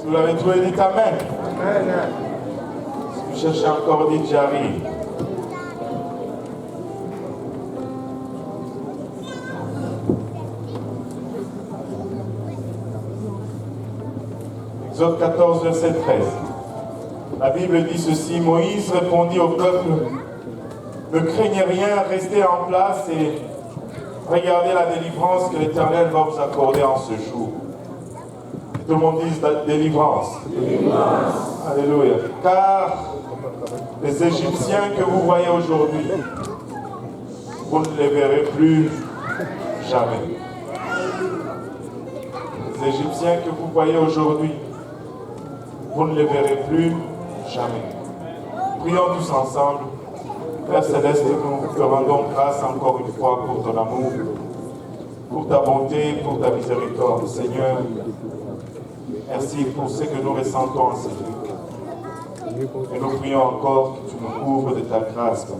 Vous l'avez trouvé, dites Amen. Amen. Si vous cherchez encore, dites j'arrive. Exode 14, verset 13. La Bible dit ceci, Moïse répondit au peuple, ne craignez rien, restez en place et regardez la délivrance que l'Éternel va vous accorder en ce jour. Et tout le monde dit délivrance. Délivrance. Alléluia. Car les Égyptiens que vous voyez aujourd'hui, vous ne les verrez plus jamais. Les Égyptiens que vous voyez aujourd'hui, vous ne les verrez plus jamais. Prions tous ensemble. Père Céleste, nous te rendons grâce encore une fois pour ton amour, pour ta bonté, pour ta miséricorde. Seigneur, merci pour ce que nous ressentons en cette vie. Et nous prions encore que tu nous couvres de ta grâce, Papa.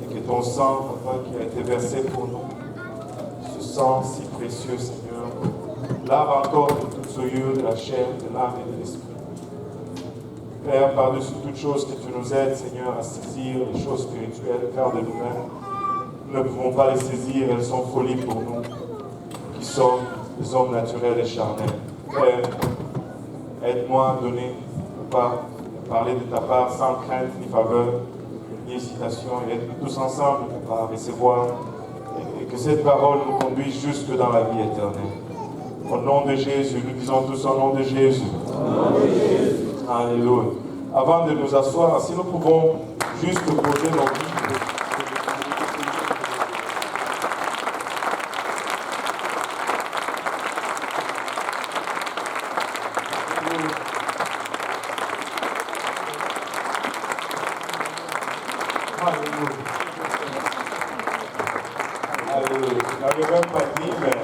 Et que ton sang, Papa, qui a été versé pour nous, ce sang si précieux, Seigneur, lave encore de toute souillure de la chair, de l'âme et de l'esprit. Père, par-dessus toutes choses, que tu nous aides, Seigneur, à saisir les choses spirituelles, car de nous-mêmes, nous ne pouvons pas les saisir, elles sont folies pour nous, qui sommes des hommes naturels et charnels. Père, aide-moi à donner, pas parler de ta part sans crainte ni faveur, ni hésitation, et aide-nous tous ensemble à recevoir, et que cette parole nous conduise jusque dans la vie éternelle. Au nom de Jésus, nous disons tous au nom de Jésus. Au nom de Jésus. Alléluia. Avant de nous asseoir, si nous pouvons juste poser nos vies. Alléluia. Alléluia. Je n'avais même pas dit, mais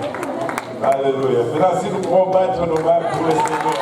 alléluia. Maintenant, si nous pouvons battre nos mains pour le Seigneur.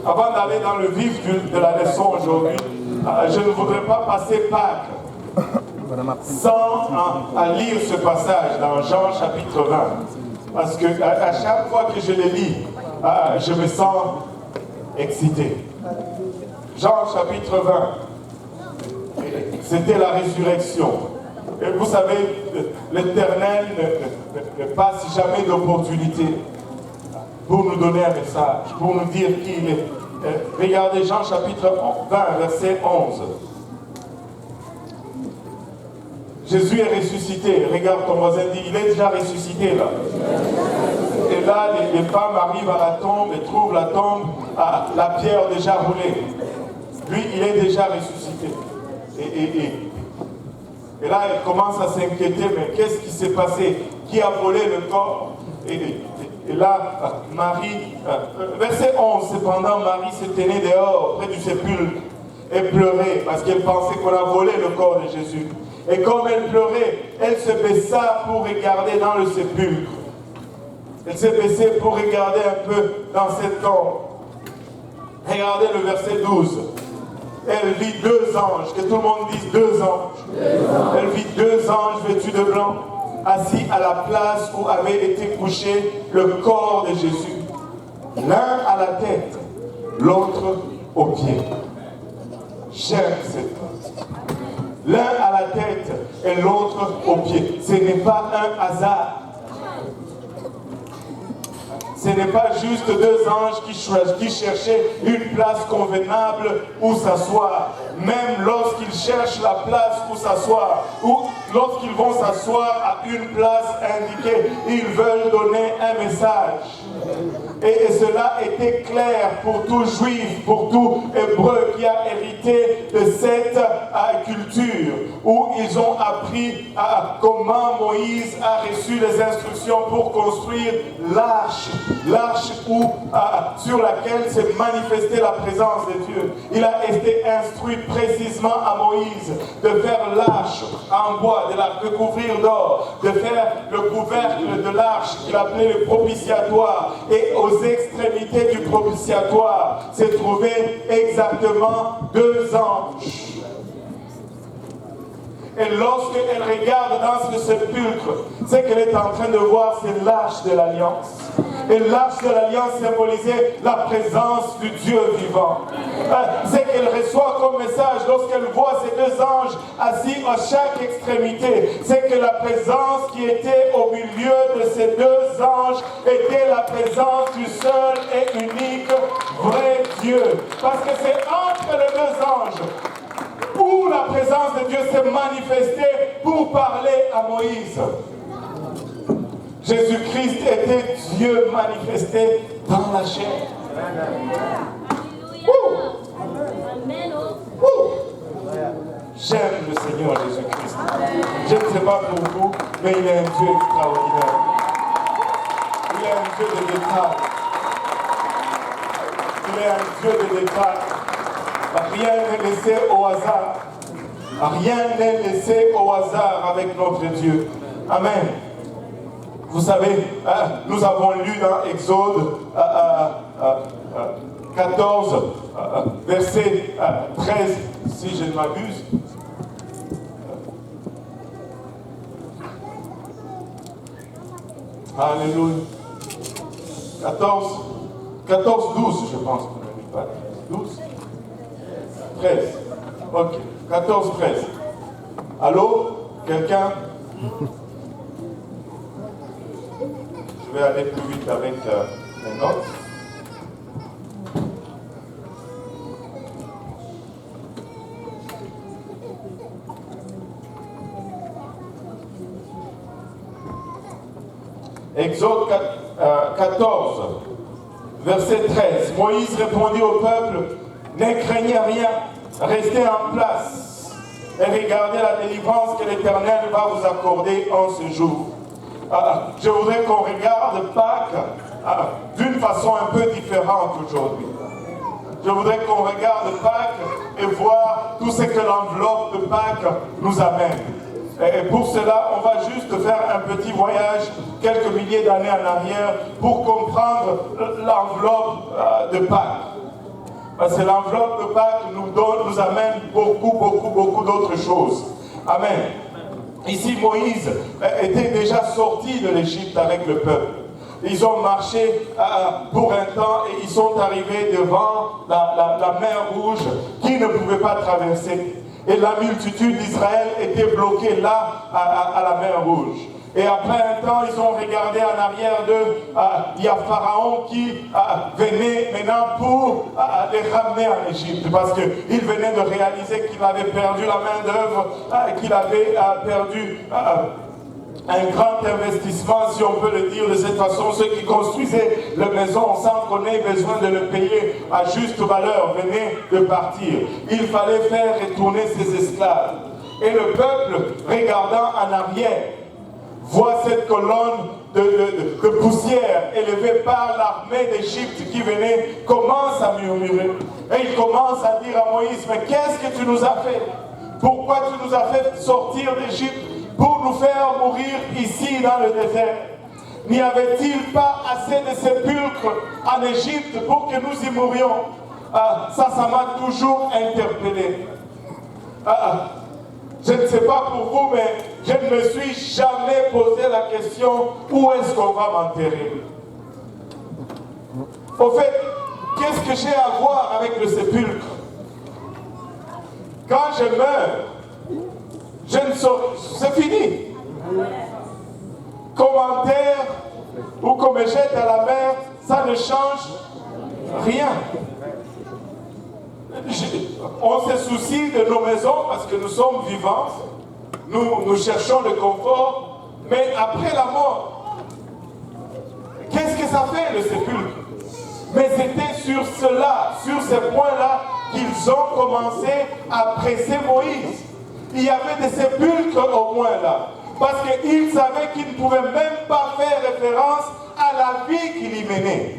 Avant d'aller dans le vif de la leçon aujourd'hui, je ne voudrais pas passer Pâques sans lire ce passage dans Jean chapitre 20. Parce que à chaque fois que je le lis, je me sens excité. Jean chapitre 20, c'était la résurrection. Et vous savez, l'Éternel ne passe jamais d'opportunité pour nous donner un message, pour nous dire qui il est. Regardez Jean chapitre 20, verset 11. Jésus est ressuscité. Regarde ton voisin, dit, il est déjà ressuscité là. Et là, les femmes arrivent à la tombe et trouvent la tombe, la pierre déjà roulée. Lui, il est déjà ressuscité. Et là, elle commence à s'inquiéter, mais qu'est-ce qui s'est passé? Qui a volé le corps? Et là, Marie, verset 11, cependant, Marie se tenait dehors, près du sépulcre, et pleurait, parce qu'elle pensait qu'on a volé le corps de Jésus. Et comme elle pleurait, elle se baissa pour regarder dans le sépulcre. Elle s'est baissée pour regarder un peu dans cette tombe. Regardez le verset 12. Elle vit deux anges, que tout le monde dise deux anges. Elle vit deux anges vêtus de blanc, assis à la place où avait été couché le corps de Jésus. L'un à la tête, l'autre aux pieds. J'aime cette phrase. L'un à la tête et l'autre aux pieds. Ce n'est pas un hasard. Ce n'est pas juste deux anges qui cherchaient une place convenable où s'asseoir. Même lorsqu'ils cherchent la place où s'asseoir, ou lorsqu'ils vont s'asseoir à une place indiquée, ils veulent donner un message. Et cela était clair pour tout juif, pour tout hébreu qui a hérité de cette culture, où ils ont appris comment Moïse a reçu les instructions pour construire l'arche sur laquelle s'est manifestée la présence de Dieu. Il a été instruit précisément à Moïse de faire l'arche en bois, de la recouvrir d'or, de faire le couvercle de l'arche qu'il appelait le propitiatoire. Et aux extrémités du propitiatoire se trouvaient exactement 2 anges. Et lorsqu'elle regarde dans ce sépulcre, ce qu'elle est en train de voir, c'est l'arche de l'Alliance. Et l'arche de l'Alliance symbolisait la présence du Dieu vivant. Ce qu'elle reçoit comme message lorsqu'elle voit ces 2 anges assis à chaque extrémité, c'est que la présence qui était au milieu de ces 2 anges était la présence du seul et unique vrai Dieu. Parce que c'est entre les 2 anges où la présence de Dieu s'est manifestée pour parler à Moïse. Jésus-Christ était Dieu manifesté dans la chair. J'aime le Seigneur Jésus-Christ. Je ne sais pas pour vous, mais il est un Dieu extraordinaire. Il est un Dieu de détails. Il est un Dieu de détails. Rien n'est laissé au hasard. Rien n'est laissé au hasard avec notre Dieu. Amen. Vous savez, nous avons lu dans Exode 14, verset 13, si je ne m'abuse. Alléluia. 14, 12, je pense qu'on a lu pas 12. 13. Ok. 14, 13. Allô? Quelqu'un? Je vais aller plus vite avec mes notes. Exode 14, verset 13. Moïse répondit au peuple: ne craignez rien, restez en place et regardez la délivrance que l'Éternel va vous accorder en ce jour. Je voudrais qu'on regarde Pâques d'une façon un peu différente aujourd'hui. Je voudrais qu'on regarde Pâques et voir tout ce que l'enveloppe de Pâques nous amène. Et pour cela, on va juste faire un petit voyage quelques milliers d'années en arrière pour comprendre l'enveloppe de Pâques. Parce que l'enveloppe de Pâques nous amène beaucoup d'autres choses. Amen. Ici, Moïse était déjà sorti de l'Égypte avec le peuple. Ils ont marché pour un temps et ils sont arrivés devant la mer Rouge qui ne pouvait pas traverser. Et la multitude d'Israël était bloquée là à la mer Rouge. Et après un temps, ils ont regardé en arrière d'eux. Il y a Pharaon qui venait maintenant pour les ramener en Égypte. Parce qu'il venait de réaliser qu'il avait perdu la main d'œuvre, qu'il avait perdu un grand investissement, si on peut le dire de cette façon. Ceux qui construisaient la maison sans qu'on ait besoin de le payer à juste valeur venaient de partir. Il fallait faire retourner ses esclaves. Et le peuple, regardant en arrière, voit cette colonne de poussière élevée par l'armée d'Égypte qui venait, commence à murmurer. Et il commence à dire à Moïse: mais qu'est-ce que tu nous as fait? Pourquoi tu nous as fait sortir d'Égypte pour nous faire mourir ici dans le désert? N'y avait-il pas assez de sépulcres en Égypte pour que nous y mourions? Ça m'a toujours interpellé. Je ne sais pas pour vous, mais je ne me suis jamais posé la question: où est-ce qu'on va m'enterrer? Au fait, qu'est-ce que j'ai à voir avec le sépulcre? Quand je meurs, je ne saurais, c'est fini. Qu'on m'enterre ou qu'on me jette à la mer, ça ne change rien. On se soucie de nos maisons parce que nous sommes vivants, nous cherchons le confort, mais après la mort, qu'est-ce que ça fait le sépulcre? cela, sur ces points-là, qu'ils ont commencé à presser Moïse. Il y avait des sépulcres au moins là. Parce qu'ils savaient qu'ils ne pouvaient même pas faire référence à la vie qu'il y menait.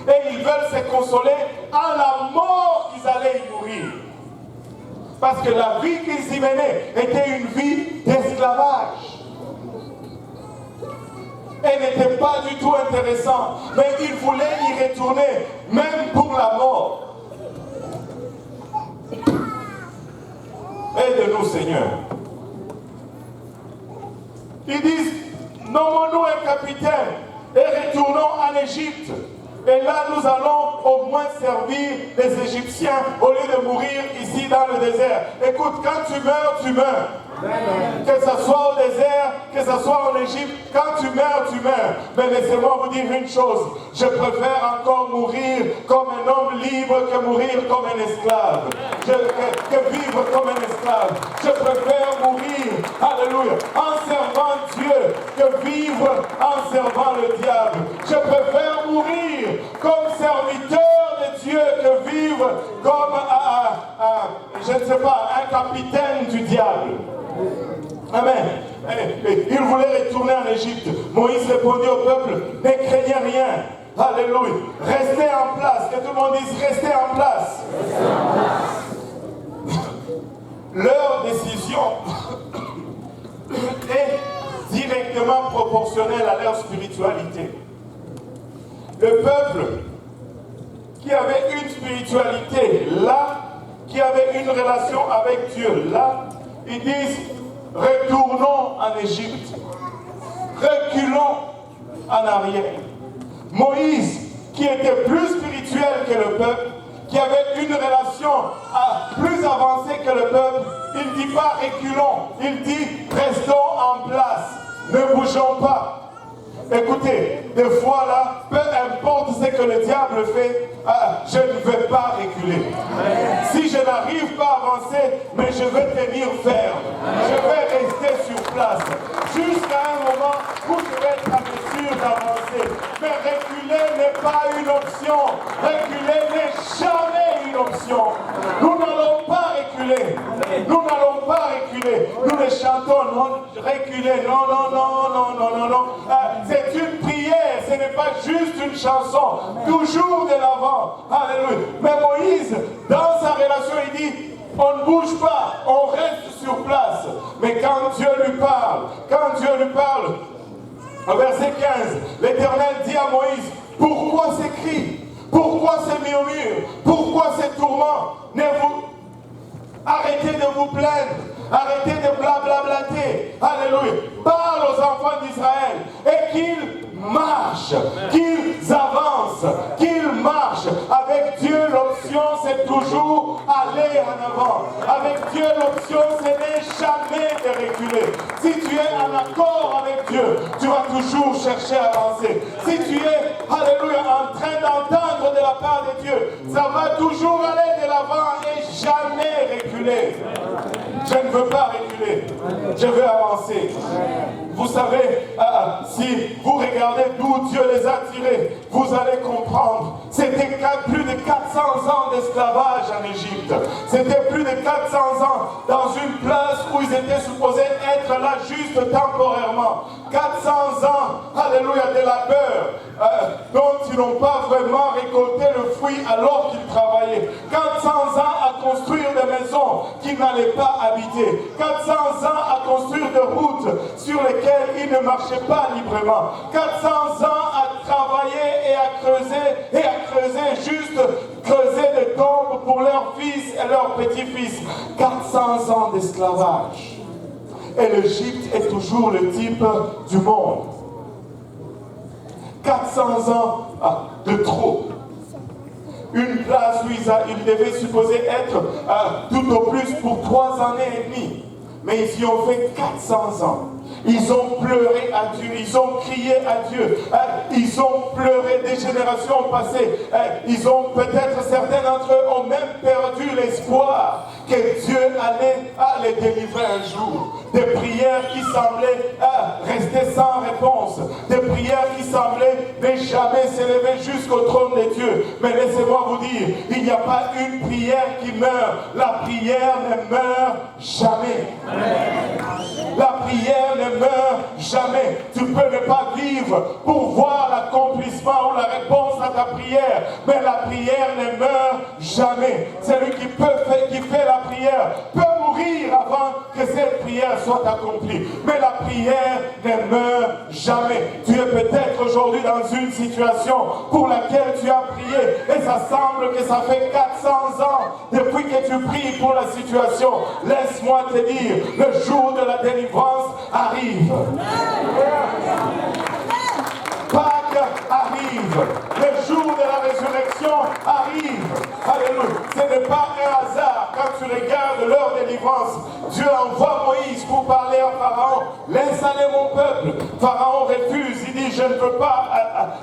Et ils veulent se consoler à la mort qu'ils allaient y mourir. Parce que la vie qu'ils y menaient était une vie d'esclavage. Elle n'était pas du tout intéressante. Mais ils voulaient y retourner, même pour la mort. Aide-nous, Seigneur. Ils disent, nommons-nous un capitaine et retournons en Égypte. Et là, nous allons au moins servir les Égyptiens au lieu de mourir ici dans le désert. Écoute, quand tu meurs, tu meurs. Que ce soit au désert, que ce soit en Égypte, quand tu meurs, tu meurs. Mais laissez-moi vous dire une chose, je préfère encore mourir comme un homme libre que mourir comme un esclave. Que vivre comme un esclave. Je préfère mourir, alléluia, en servant Dieu que vivre en servant le diable. Je préfère mourir comme serviteur de Dieu que vivre comme, je ne sais pas, un capitaine du diable. Amen. Il voulait retourner en Égypte. Moïse répondit au peuple, ne craignez rien. Alléluia. Restez en place. Que tout le monde dise, restez en place. Leur décision est directement proportionnelle à leur spiritualité. Le peuple qui avait une spiritualité là, qui avait une relation avec Dieu là, ils disent, retournons en Égypte, reculons en arrière. Moïse, qui était plus spirituel que le peuple, qui avait une relation plus avancée que le peuple, il ne dit pas reculons, il dit restons en place, ne bougeons pas. Écoutez, des fois là, peu importe ce que le diable fait, je ne vais pas reculer. Si je n'arrive pas à avancer, mais je vais tenir ferme. Je vais rester sur place. Jusqu'à un moment où je vais être en mesure d'avancer. Mais reculer n'est pas une option. Reculer n'est jamais une option. Nous n'allons pas reculer. Nous n'allons pas reculer. Nous les chantons, non, reculer, non, non, non, non, non, non, non. C'est une prière, ce n'est pas juste une chanson. Toujours de l'avant. Alléluia. Mais Moïse, dans sa relation, il dit, on ne bouge pas, on reste sur place. Mais quand Dieu lui parle, au verset 15, l'Éternel dit à Moïse, pourquoi ces cris? Pourquoi ces murmures? Pourquoi ces tourments? Arrêtez de vous plaindre. Arrêtez de blablablater. Alléluia. Parle aux enfants d'Israël et qu'ils marchent, qu'ils avancent, qu'ils marchent. Avec Dieu, l'option, c'est toujours aller en avant. Avec Dieu, l'option, ce n'est jamais de reculer. Si tu es en accord avec Dieu, tu vas toujours chercher à avancer. Si tu es, alléluia, en train d'entendre de la part de Dieu, ça va toujours aller de l'avant et jamais reculer. Je ne veux pas reculer. Je veux avancer. Vous savez, si vous regardez d'où Dieu les a tirés, vous allez comprendre. C'était plus de 400 ans d'esclavage en Égypte. C'était plus de 400 ans dans une place où ils étaient supposés être là juste temporairement. 400 ans, alléluia, de labeur, dont ils n'ont pas vraiment récolté le fruit alors qu'ils travaillaient. 400 ans à construire des maisons qu'ils n'allaient pas habiter. 400 ans à construire des routes sur lesquelles ils ne marchaient pas librement. 400 ans à travailler et à creuser, juste creuser des tombes pour leurs fils et leurs petits-fils. 400 ans d'esclavage. Et l'Égypte est toujours le type du monde. 400 ans de trop. Une place où ils devaient supposer être tout au plus pour 3 années et demie. Mais ils y ont fait 400 ans. Ils ont pleuré à Dieu, ils ont crié à Dieu, ils ont pleuré des générations passées, ils ont peut-être, certains d'entre eux ont même perdu l'espoir. que Dieu allait les délivrer un jour. Des prières qui semblaient rester sans réponse. Des prières qui semblaient ne jamais s'élever jusqu'au trône de Dieu. Mais laissez-moi vous dire, il n'y a pas une prière qui meurt. La prière ne meurt jamais. La prière ne meurt jamais. Tu peux ne pas vivre pour voir l'accomplissement ou la réponse à ta prière. Mais la prière ne meurt jamais. Celui qui fait la prière peut mourir avant que cette prière soit accomplie. Mais la prière ne meurt jamais. Tu es peut-être aujourd'hui dans une situation pour laquelle tu as prié et ça semble que ça fait 400 ans depuis que tu pries pour la situation. Laisse-moi te dire, le jour de la délivrance arrive. Pâques arrive. Le jour de la résurrection arrive. Alléluia. Ce n'est pas un hasard quand tu regardes leur délivrance. Dieu envoie Moïse pour parler à Pharaon. Laisse aller mon peuple. Pharaon refuse. Il dit, je ne peux pas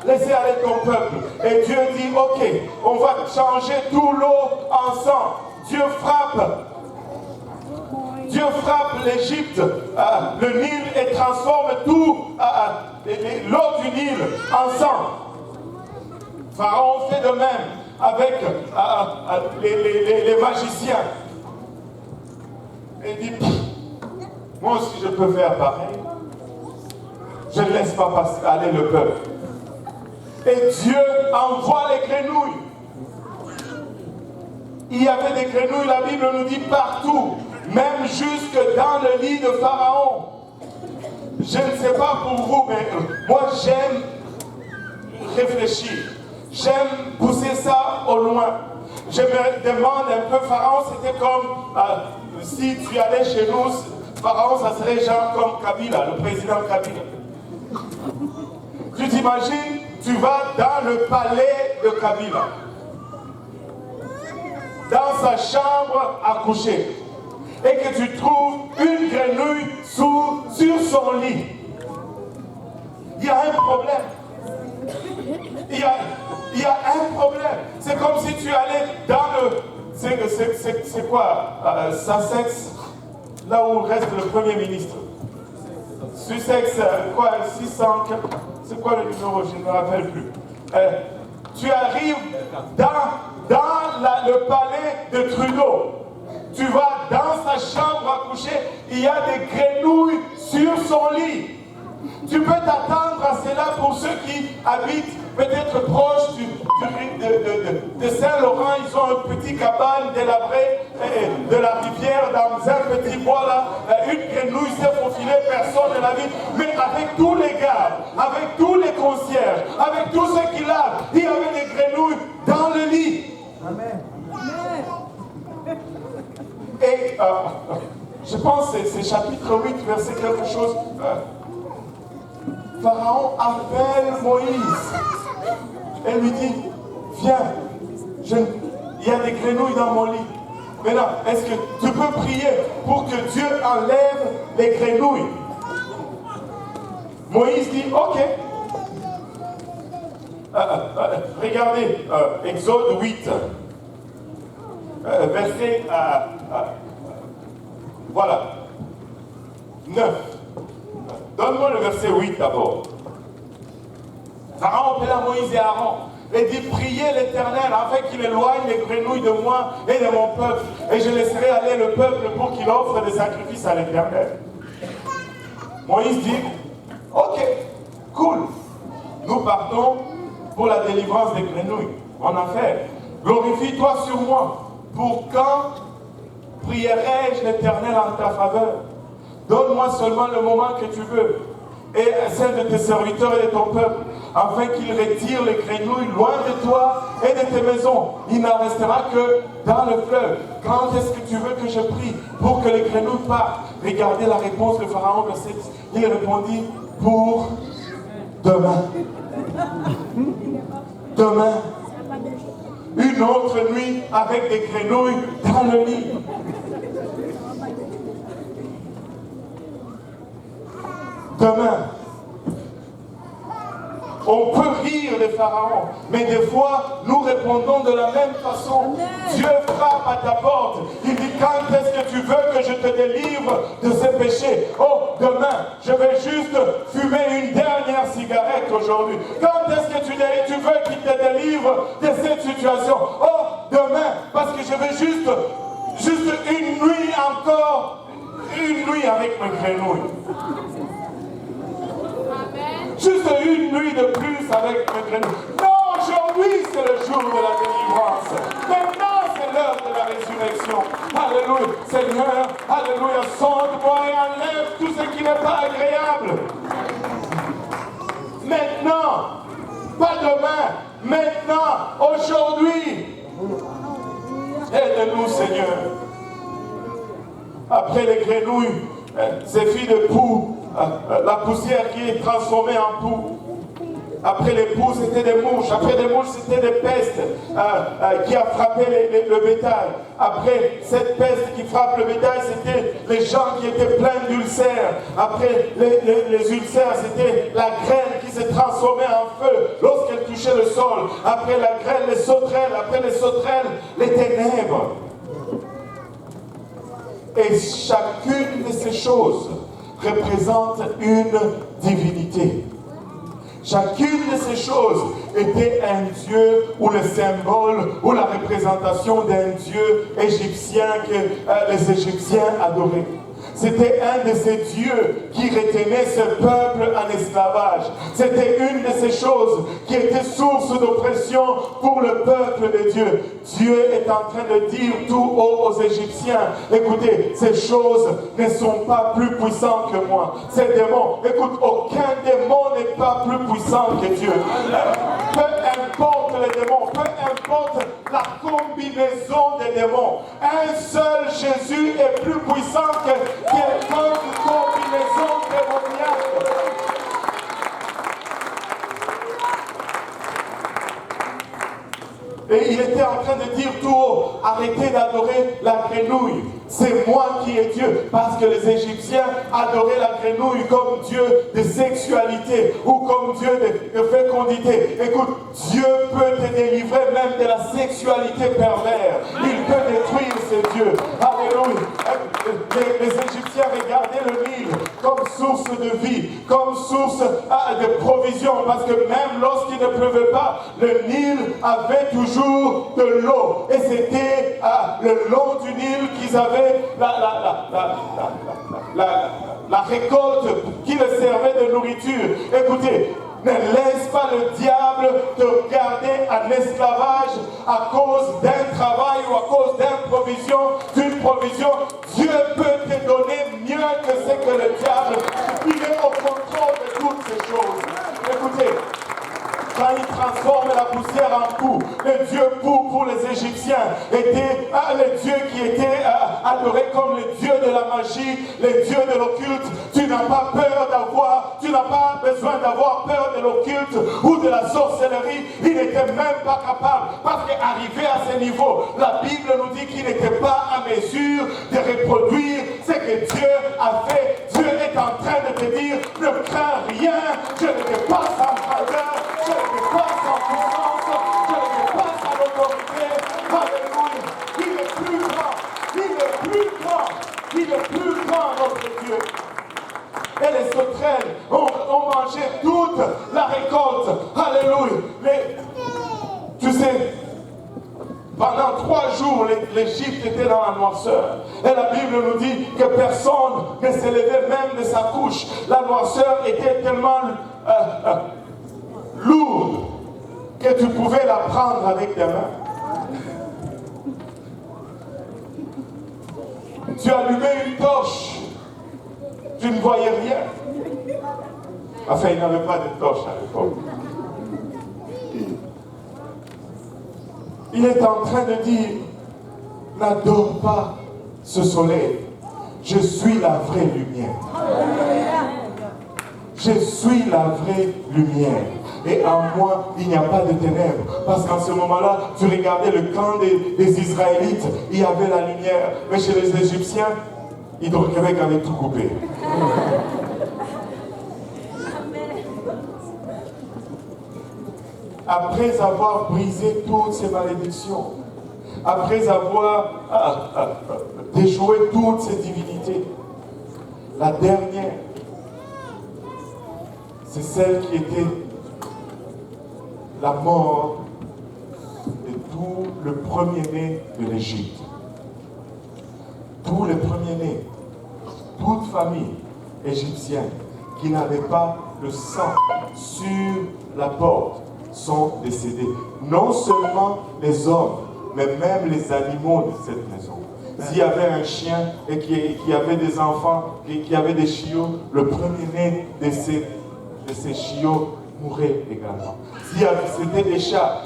laisser aller ton peuple. Et Dieu dit, ok, on va changer tout l'eau en sang. Dieu frappe l'Égypte, le Nil, et transforme tout l'eau du Nil en sang. Pharaon fait de même avec les magiciens. Et dit, moi aussi je peux faire pareil. Je ne laisse pas passer aller le peuple. Et Dieu envoie les grenouilles. Il y avait des grenouilles, la Bible nous dit partout. Même jusque dans le lit de Pharaon. Je ne sais pas pour vous, mais moi j'aime réfléchir. J'aime pousser ça au loin. Je me demande un peu, Pharaon c'était comme si tu allais chez nous, Pharaon ça serait genre comme Kabila, le président Kabila. Tu t'imagines, tu vas dans le palais de Kabila, dans sa chambre à coucher, et que tu trouves une grenouille sur son lit. Il y a un problème. Il y a un problème. C'est comme si tu allais dans le... C'est quoi Sussex, là où reste le Premier ministre. Sussex, quoi, 600... C'est quoi le numéro? Je ne me rappelle plus. Tu arrives dans le palais de Trudeau. Tu vas dans sa chambre à coucher, il y a des grenouilles sur son lit. Tu peux t'attendre à cela pour ceux qui habitent peut-être proche de Saint-Laurent. Ils ont une petite cabane délabrée de la rivière dans un petit bois là. Une grenouille s'est faufilée, personne ne l'a vu. Mais avec tous les gars, avec tous les concierges, avec tous ceux qui lavent, il y avait des grenouilles dans le lit. Amen. Et je pense que c'est chapitre 8, verset quelque chose. Pharaon appelle Moïse et lui dit, viens, il y a des grenouilles dans mon lit. Maintenant, est-ce que tu peux prier pour que Dieu enlève les grenouilles? Moïse dit, ok. Regardez, Exode 8, verset, voilà, 9. Donne-moi le verset 8 d'abord. Pharaon appela Moïse et Aaron et dit, priez l'Éternel afin qu'il éloigne les grenouilles de moi et de mon peuple, et je laisserai aller le peuple pour qu'il offre des sacrifices à l'Éternel. Moïse dit, ok, cool, nous partons pour la délivrance des grenouilles. En affaire, glorifie-toi sur moi. Pour quand prierai-je l'Éternel en ta faveur? Donne-moi seulement le moment que tu veux, et celle de tes serviteurs et de ton peuple, afin qu'ils retirent les grenouilles loin de toi et de tes maisons. Il n'en restera que dans le fleuve. Quand est-ce que tu veux que je prie pour que les grenouilles partent? Regardez la réponse de Pharaon, verset 6. Il répondit, pour demain. Demain. Une autre nuit avec des grenouilles dans le lit. Demain. On peut rire de Pharaon, mais des fois, nous répondons de la même façon. Dieu frappe à ta porte. Il dit, quand est-ce que tu veux que je te délivre de ces péchés? Oh, demain, je vais juste fumer une dernière cigarette aujourd'hui. Quand est-ce que tu veux qu'il te délivre de cette situation? Oh, demain, parce que je vais juste une nuit encore, une nuit avec mes grenouilles. Juste une nuit de plus avec mes grenouilles. Non, aujourd'hui c'est le jour de la délivrance. Maintenant c'est l'heure de la résurrection. Alléluia. Seigneur, alléluia, sonde-moi et enlève tout ce qui n'est pas agréable. Maintenant, pas demain, maintenant, aujourd'hui. Aide-nous, Seigneur. Après les grenouilles, ces filles de poux, la poussière qui est transformée en poux. Après les poux, c'était des mouches. Après les mouches, c'était des pestes qui a frappé le bétail. Après cette peste qui frappe le bétail, c'était les gens qui étaient pleins d'ulcères. Après les ulcères, c'était la graine qui s'est transformée en feu lorsqu'elle touchait le sol. Après la graine, les sauterelles. Après les sauterelles, les ténèbres. Et chacune de ces choses représente une divinité. Chacune de ces choses était un dieu ou le symbole ou la représentation d'un dieu égyptien que les Égyptiens adoraient. C'était un de ces dieux qui retenait ce peuple en esclavage. C'était une de ces choses qui était source d'oppression pour le peuple de Dieu. Dieu est en train de dire tout haut aux Égyptiens, écoutez, ces choses ne sont pas plus puissantes que moi. Ces démons, écoute, aucun démon n'est pas plus puissant que Dieu. Peu importe les démons, peu importe la combinaison des démons, un seul Jésus est plus puissant que quelconque combinaison démoniaque. Et il était en train de dire tout haut, arrêtez d'adorer la grenouille. C'est moi qui est Dieu. Parce que les Égyptiens adoraient la grenouille comme Dieu de sexualité ou comme Dieu de fécondité. Écoute, Dieu peut te délivrer même de la sexualité perverse. Il peut détruire ces dieux. Alléluia. Les Égyptiens regardaient le Nil comme source de vie, comme source de provision. Parce que même lorsqu'il ne pleuvait pas, le Nil avait toujours de l'eau. Et c'était le long du Nil qu'ils avaient la récolte qui les servait de nourriture. Écoutez, ne laisse pas le diable te garder en esclavage à cause d'un travail ou à cause d'une provision. Dieu peut te donner mieux que ce que le diable. Il est au contrôle de toutes ces choses. Écoutez, quand il transforme la poussière en poux, le dieu poux pour les Égyptiens était le dieu qui était adoré comme le dieu de la magie, le dieu de l'occulte. Tu n'as pas besoin d'avoir peur de l'occulte ou de la sorcellerie. Il n'était même pas capable, parce qu'arrivé à ce niveau, la Bible nous dit qu'il n'était pas à mesure de reproduire ce que Dieu a fait. Dieu est en train de te dire, ne crains rien, je ne te passe en grandeur, je ne te passe en puissance, je ne te passe en autorité. Alléluia. Il est plus grand, il est plus grand, il est plus grand notre Dieu. Et les sauterelles ont mangé toute la récolte. Alléluia. Mais, tu sais, pendant 3 jours, l'Égypte était dans la noirceur. Et la Bible nous dit que personne ne se levait même de sa couche. La noirceur était tellement lourde que tu pouvais la prendre avec tes mains. Tu allumais une torche, tu ne voyais rien. Enfin, il n'y avait pas de torche à l'époque. Il est en train de dire, n'adore pas ce soleil. Je suis la vraie lumière. Je suis la vraie lumière. Et en moi, il n'y a pas de ténèbres. Parce qu'en ce moment-là, tu regardais le camp des Israélites, il y avait la lumière. Mais chez les Égyptiens, Hydro-Québec avait tout coupé. après avoir brisé toutes ces malédictions, après avoir déjoué toutes ces divinités, la dernière, c'est celle qui était la mort de tout le premier-né de l'Égypte. Tous les premiers-nés, toute famille égyptienne qui n'avait pas le sang sur la porte sont décédés. Non seulement les hommes, mais même les animaux de cette maison. S'il y avait un chien et qui avait des enfants, qui avait des chiots, le premier-né de ces chiots mourait également. Si c'était des chats,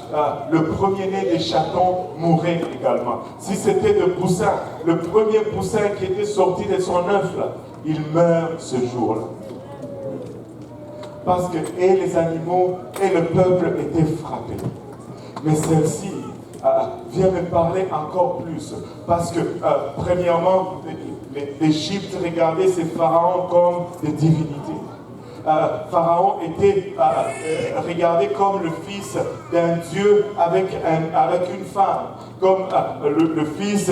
le premier-né des chatons mourait également. Si c'était des poussins, le premier poussin qui était sorti de son œuf, là, il meurt ce jour-là. Parce que et les animaux et le peuple étaient frappés. Mais celle-ci vient me parler encore plus. Parce que, premièrement, l'Égypte regardait ces pharaons comme des divinités. Pharaon était regardé comme le fils d'un dieu avec une femme, comme le fils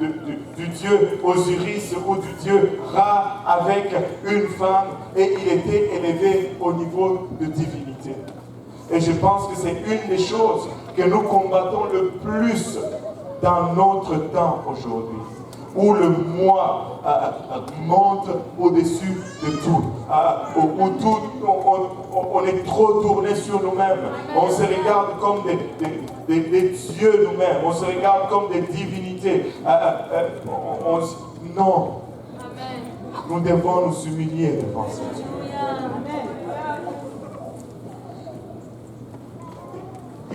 du dieu Osiris ou du dieu Ra avec une femme, et il était élevé au niveau de divinité. Et je pense que c'est une des choses que nous combattons le plus dans notre temps aujourd'hui, où le moi monte au-dessus de tout, où tout, on est trop tourné sur nous-mêmes, on se regarde comme des dieux nous-mêmes, on se regarde comme des divinités. Non, nous devons nous humilier devant ce Dieu.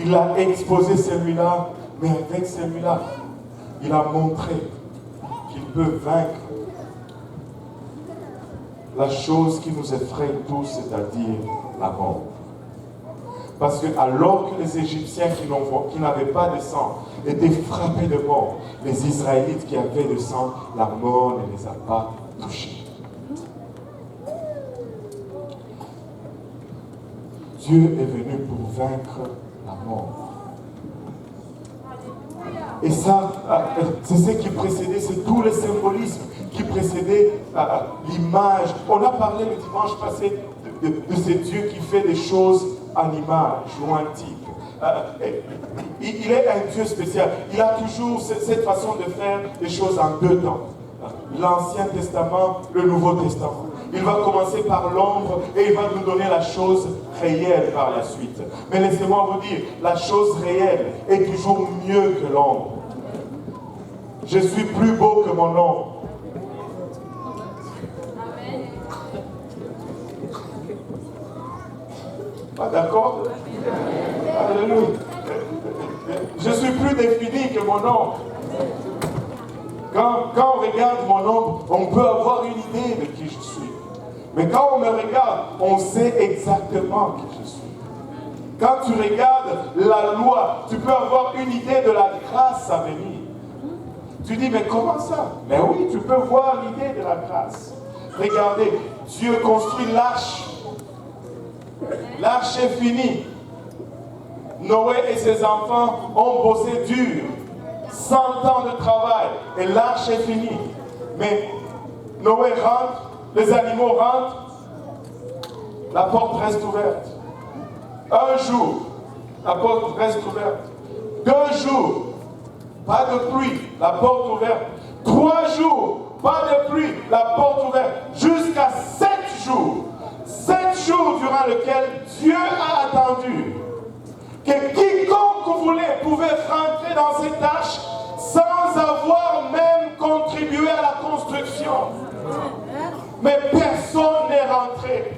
Il a exposé celui-là, mais avec celui-là, il a montré qu'il peut vaincre la chose qui nous effraie tous, c'est-à-dire la mort. Parce que alors que les Égyptiens qui n'avaient pas de sang étaient frappés de mort, les Israélites qui avaient le sang, la mort ne les a pas touchés. Dieu est venu pour vaincre la mort. Et ça, c'est ce qui précédait, c'est tout le symbolisme qui précédait l'image. On a parlé le dimanche passé de ce Dieu qui fait des choses en image ou en type. Il est un Dieu spécial. Il a toujours cette façon de faire des choses en deux temps. L'Ancien Testament, le Nouveau Testament. Il va commencer par l'ombre et il va nous donner la chose réelle par la suite. Mais laissez-moi vous dire, la chose réelle est toujours mieux que l'ombre. Je suis plus beau que mon ombre. Pas d'accord? Alléluia. Je suis plus défini que mon ombre. Quand on regarde mon ombre, on peut avoir une idée de qui je suis. Mais quand on me regarde, on sait exactement qui je suis. Quand tu regardes la loi, tu peux avoir une idée de la grâce à venir. Tu dis, mais comment ça? Mais oui, tu peux voir l'idée de la grâce. Regardez, Dieu construit l'arche. L'arche est finie. Noé et ses enfants ont bossé dur. 100 ans de travail. Et l'arche est finie. Mais Noé rentre, les animaux rentrent, la porte reste ouverte. Un jour, la porte reste ouverte. 2 jours, pas de pluie, la porte ouverte. 3 jours, pas de pluie, la porte ouverte. Jusqu'à 7 jours. 7 jours durant lesquels Dieu a attendu que quiconque voulait pouvait rentrer dans cette arche sans avoir même contribué à la construction. Mais personne n'est rentré.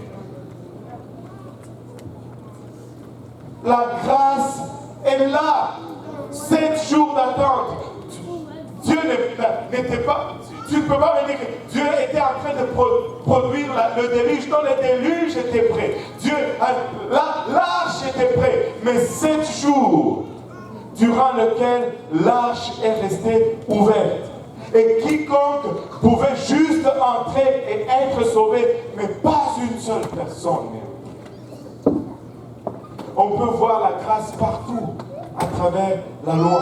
La grâce est là. 7 jours d'attente. Dieu n'était pas... Tu ne peux pas me dire que Dieu était en train de produire le déluge. Non, le déluge était prêt. L'arche était prête. Mais 7 jours durant lesquels l'arche est restée ouverte. Et quiconque pouvait juste entrer et être sauvé, mais pas une seule personne. On peut voir la grâce partout à travers la loi.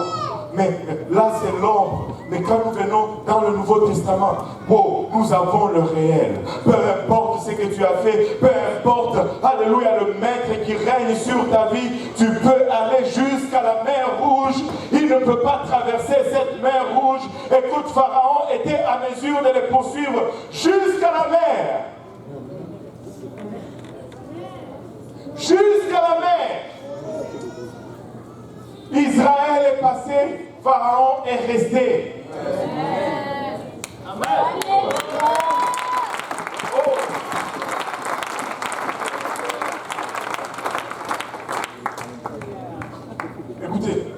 Mais là, c'est l'ombre. Mais quand nous venons dans le Nouveau Testament, oh, nous avons le réel. Peu importe ce que tu as fait, peu importe, alléluia, le maître qui règne sur ta vie, tu peux aller jusqu'à la mer Rouge. Il ne peut pas traverser cette mer Rouge. Écoute, Pharaon était à mesure de les poursuivre jusqu'à la mer. Jusqu'à la mer. Israël est passé, Pharaon est resté. Amen. Oh. Écoutez,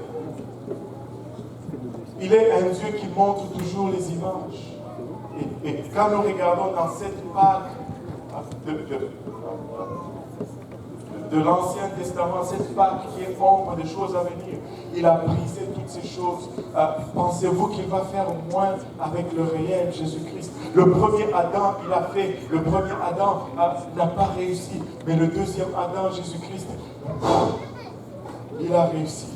il est un Dieu qui montre toujours les images. Et quand nous regardons dans cette Pâque de l'Ancien Testament, cette Pâque qui est ombre des choses à venir, il a brisé toutes ces choses. Pensez-vous qu'il va faire moins avec le réel Jésus-Christ? Le premier Adam, il a fait. Le premier Adam n'a pas réussi. Mais le deuxième Adam, Jésus-Christ, il a réussi.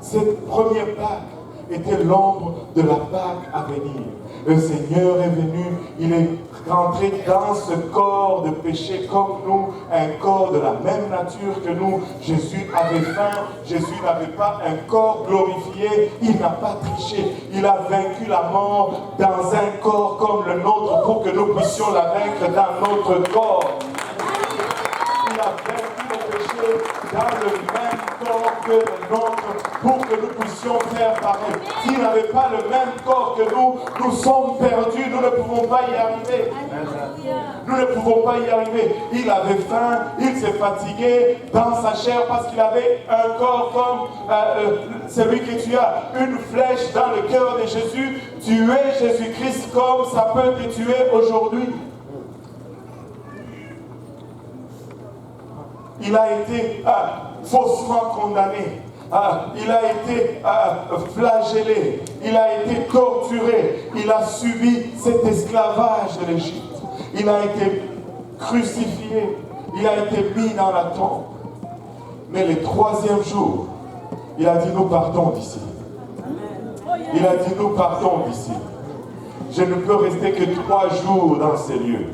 Cette première Pâque était l'ombre de la Pâque à venir. Le Seigneur est venu, il est rentré dans ce corps de péché comme nous, un corps de la même nature que nous. Jésus avait faim, Jésus n'avait pas un corps glorifié, il n'a pas triché. Il a vaincu la mort dans un corps comme le nôtre pour que nous puissions la vaincre dans notre corps. Il a vaincu le péché dans le même corps que le nôtre pour que nous puissions faire pareil. S'il n'avait pas le même corps que nous sommes perdus, nous ne pouvons pas y arriver. Nous ne pouvons pas y arriver. Il avait faim, il s'est fatigué dans sa chair parce qu'il avait un corps comme celui que tu as. Une flèche dans le cœur de Jésus. Tuer Jésus-Christ comme ça peut te tuer aujourd'hui. Il a été faussement condamné. Il a été flagellé. Il a été torturé. Il a subi cet esclavage de l'Égypte. Il a été crucifié. Il a été mis dans la tombe. Mais le troisième jour, il a dit, nous partons d'ici. Il a dit, nous partons d'ici. Je ne peux rester que 3 jours dans ces lieux.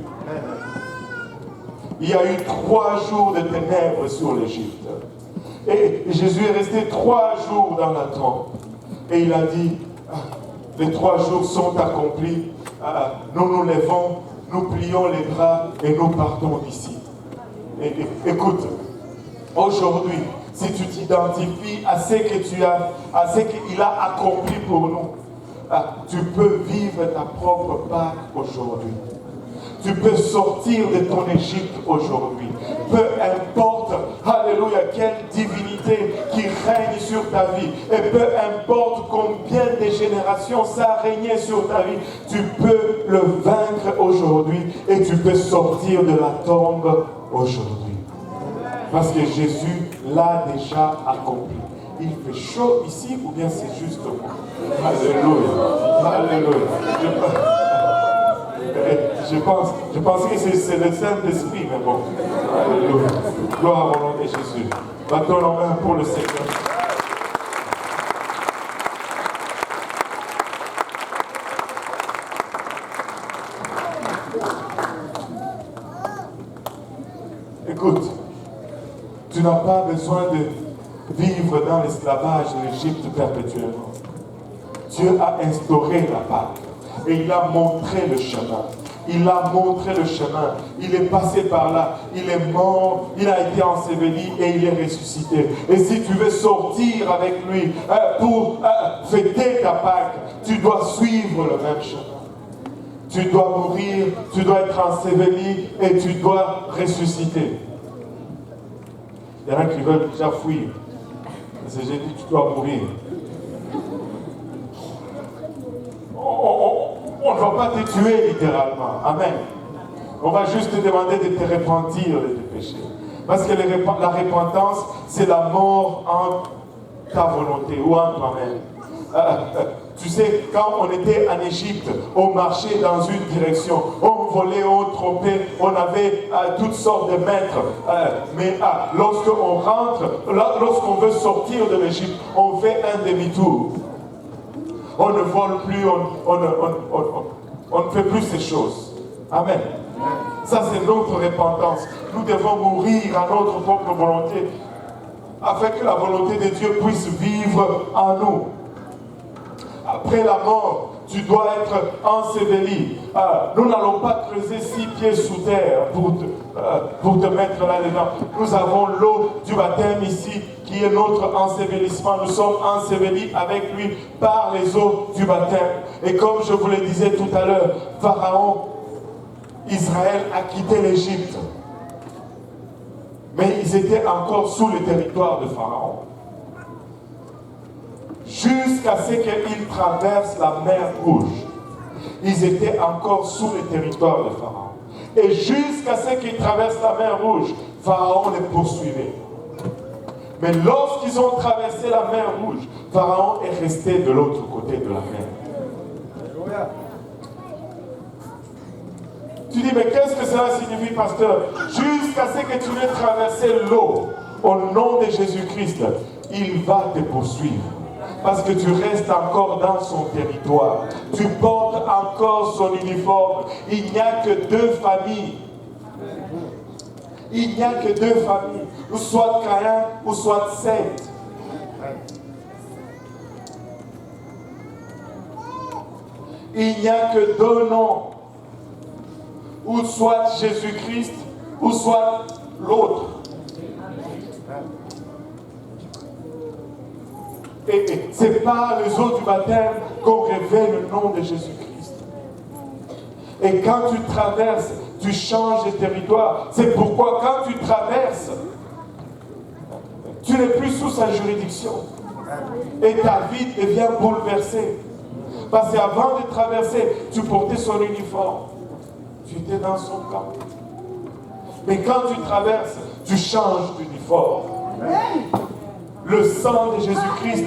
Il y a eu 3 jours de ténèbres sur l'Égypte. Et Jésus est resté 3 jours dans la tombe. Et il a dit, les 3 jours sont accomplis. Nous nous levons, nous plions les bras et nous partons d'ici. Écoute, aujourd'hui, si tu t'identifies à ce que tu as, à ce qu'il a accompli pour nous, tu peux vivre ta propre Pâque aujourd'hui. Tu peux sortir de ton Égypte aujourd'hui. Peu importe, alléluia, quelle divinité qui règne sur ta vie. Et peu importe combien de générations ça a régné sur ta vie. Tu peux le vaincre aujourd'hui. Et tu peux sortir de la tombe aujourd'hui. Parce que Jésus l'a déjà accompli. Il fait chaud ici ou bien c'est juste moi? Alléluia. Alléluia. Je pense que c'est le Saint-Esprit, mais bon. Alléluia. Gloire au nom de Jésus. Battons un pour le Seigneur. Écoute, tu n'as pas besoin de vivre dans l'esclavage de l'Égypte perpétuellement. Dieu a instauré la Pâque. Et il a montré le chemin. Il a montré le chemin. Il est passé par là. Il est mort. Il a été enseveli et il est ressuscité. Et si tu veux sortir avec lui pour fêter ta Pâque, tu dois suivre le même chemin. Tu dois mourir, tu dois être enseveli et tu dois ressusciter. Il y en a qui veulent déjà fuir. Parce que j'ai dit tu dois mourir. On ne va pas te tuer littéralement. Amen. On va juste te demander de te repentir de tes péchés. Parce que la repentance, c'est la mort en ta volonté ou en toi-même. Tu sais, quand on était en Égypte, on marchait dans une direction, on volait, on trompait, on avait toutes sortes de maîtres. Mais lorsqu'on rentre, lorsqu'on veut sortir de l'Égypte, on fait un demi-tour. On ne vole plus, on ne fait plus ces choses. Amen. Ça, c'est notre repentance. Nous devons mourir à notre propre volonté, afin que la volonté de Dieu puisse vivre en nous. Après la mort, tu dois être enseveli. Nous n'allons pas creuser 6 pieds sous terre pour te mettre là-dedans. Nous avons l'eau du baptême ici, qui est notre ensevelissement. Nous sommes ensevelis avec lui par les eaux du baptême. Et comme je vous le disais tout à l'heure, Pharaon, Israël a quitté l'Égypte. Mais ils étaient encore sous le territoire de Pharaon. Jusqu'à ce qu'ils traversent la mer Rouge. Ils étaient encore sous le territoire de Pharaon. Et jusqu'à ce qu'ils traversent la mer Rouge, Pharaon les poursuivait. Mais lorsqu'ils ont traversé la mer Rouge, Pharaon est resté de l'autre côté de la mer. Tu dis, mais qu'est-ce que cela signifie, pasteur? Jusqu'à ce que tu aies traversé l'eau, au nom de Jésus-Christ, il va te poursuivre. Parce que tu restes encore dans son territoire. Tu portes encore son uniforme. Il n'y a que 2 familles. Il n'y a que 2 familles. Ou soit Caïn, ou soit Seth. Il n'y a que 2 noms. Ou soit Jésus-Christ, ou soit l'autre. Et c'est par les eaux du baptême qu'on révèle le nom de Jésus-Christ. Et quand tu traverses, tu changes de territoire. C'est pourquoi quand tu traverses, tu n'es plus sous sa juridiction. Et ta vie devient bouleversée. Parce qu'avant de traverser, tu portais son uniforme. Tu étais dans son camp. Mais quand tu traverses, tu changes d'uniforme. Le sang de Jésus-Christ,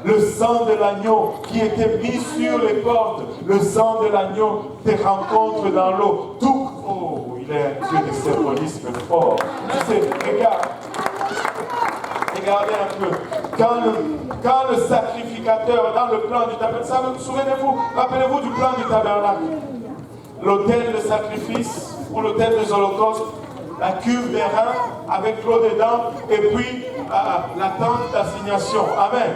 le sang de l'agneau qui était mis sur les portes, le sang de l'agneau te rencontre dans l'eau. Tout, oh, il est un Dieu de symbolisme fort. Tu sais, regardez un peu. Quand le sacrificateur, dans le plan du tabernacle, souvenez-vous, rappelez-vous du plan du tabernacle. L'autel de sacrifice ou l'autel des holocaustes, la cuve des reins avec l'eau dedans, et puis la tente d'assignation. Amen.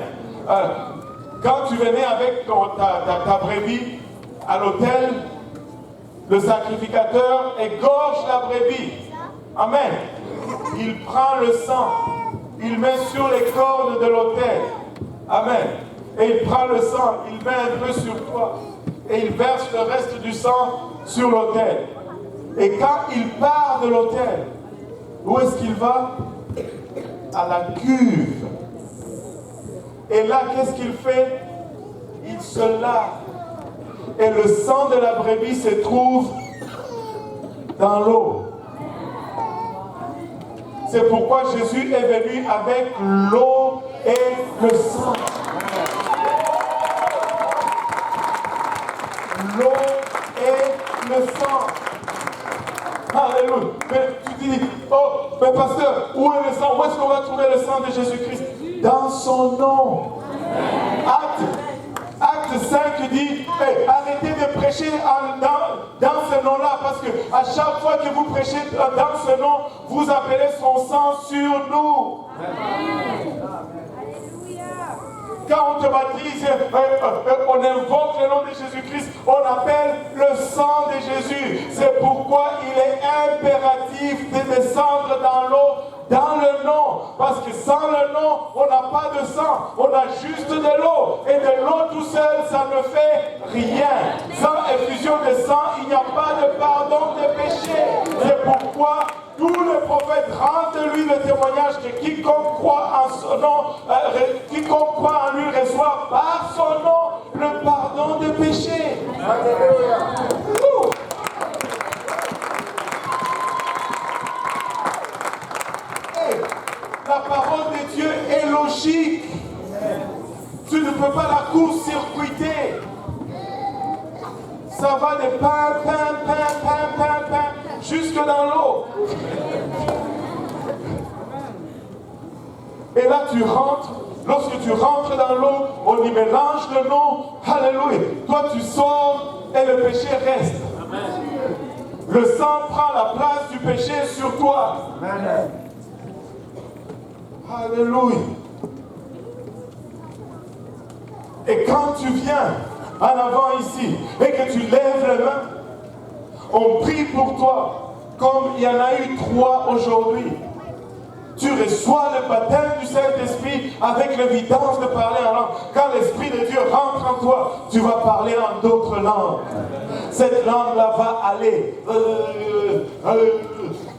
Quand tu venais avec ta brebis à l'autel, le sacrificateur égorge la brebis. Amen. Il prend le sang, il met sur les cordes de l'autel. Amen. Et il prend le sang, il met un peu sur toi, et il verse le reste du sang sur l'autel. Et quand il part de l'autel, où est-ce qu'il va? À la cuve. Et là, qu'est-ce qu'il fait? Il se lave. Et le sang de la brebis se trouve dans l'eau. C'est pourquoi Jésus est venu avec l'eau et le sang. L'eau et le sang. Alléluia. Mais tu dis, oh, mais pasteur, où est le sang? Où est-ce qu'on va trouver le sang de Jésus-Christ? Dans son nom. Acte 5 dit, hey, arrêtez de prêcher dans ce nom-là, parce que à chaque fois que vous prêchez dans ce nom, vous appelez son sang sur nous. Quand on te baptise, on invoque le nom de Jésus-Christ, on appelle le sang de Jésus. C'est pourquoi il est impératif de descendre dans l'eau, dans le nom. Parce que sans le nom, on n'a pas de sang, on a juste de l'eau. Et de l'eau tout seul, ça ne fait rien. Sans effusion de sang, il n'y a pas de pardon des péchés. C'est pourquoi tous les prophètes rendent de lui le témoignage que quiconque croit en son nom, quiconque croit en lui reçoit par son nom le pardon des péchés. Alléluia. La parole de Dieu est logique. Tu ne peux pas la court-circuiter. ça va de pain, jusque dans l'eau. Et là, tu rentres. Lorsque tu rentres dans l'eau, on y mélange le nom. Alléluia. Toi, tu sors et le péché reste. Amen. Le sang prend la place du péché sur toi. Amen. Alléluia. Et quand tu viens en avant ici et que tu lèves les mains, on prie pour toi comme il y en a eu 3 aujourd'hui. Tu reçois le baptême du Saint-Esprit avec l'évidence de parler en langue. Quand l'Esprit de Dieu rentre en toi, tu vas parler en d'autres langues. Cette langue-là va aller.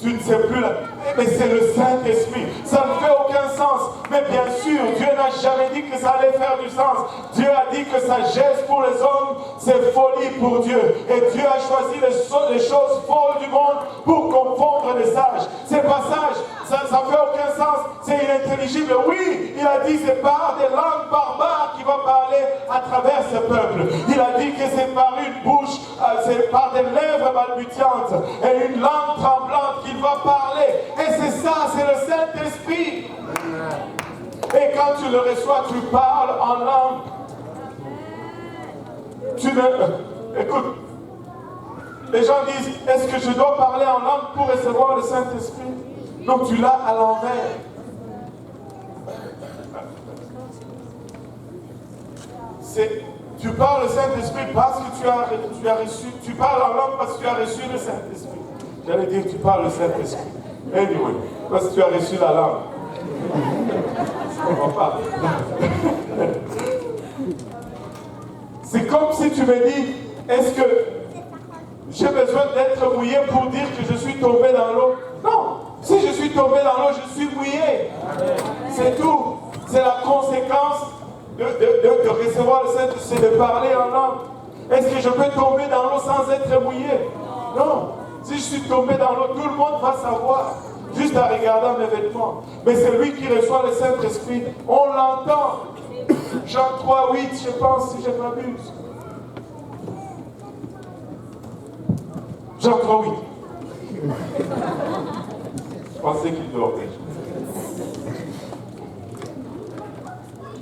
Tu ne sais plus là. Mais c'est le Saint-Esprit. Ça ne fait aucun sens. Mais bien sûr, Dieu n'a jamais dit que ça allait faire du sens. Dieu a dit que sagesse pour les hommes, c'est folie pour Dieu. Et Dieu a choisi les choses folles du monde pour confondre les sages. Ces passages, ça ne fait aucun sens. C'est inintelligible. Oui, il a dit c'est par des langues barbares qu'il va parler à travers ce peuple. Il a dit que c'est par une bouche, c'est par des lèvres balbutiantes et une langue tremblante qu'il va parler. Et c'est ça, c'est le Saint-Esprit. Et quand tu le reçois, tu parles en langue. Écoute, les gens disent, est-ce que je dois parler en langue pour recevoir le Saint-Esprit? Donc tu l'as à l'envers. Tu parles le Saint-Esprit parce que tu as reçu, tu parles en langue parce que tu as reçu le Saint-Esprit. J'allais dire que tu parles le Saint-Esprit. Anyway, parce que tu as reçu la langue. On va pas. C'est comme si tu me dis, est-ce que j'ai besoin d'être mouillé pour dire que je suis tombé dans l'eau? Non. Si je suis tombé dans l'eau, je suis mouillé. C'est tout. C'est la conséquence de recevoir le Saint-Esprit, c'est de parler en langue. Est-ce que je peux tomber dans l'eau sans être mouillé? Non. Si je suis tombé dans l'eau, tout le monde va savoir, juste en regardant mes vêtements. Mais c'est lui qui reçoit le Saint-Esprit. On l'entend. Jean 3, 8, je pense, si je ne m'abuse. Jean 3, 8. Je pensais qu'il dormait.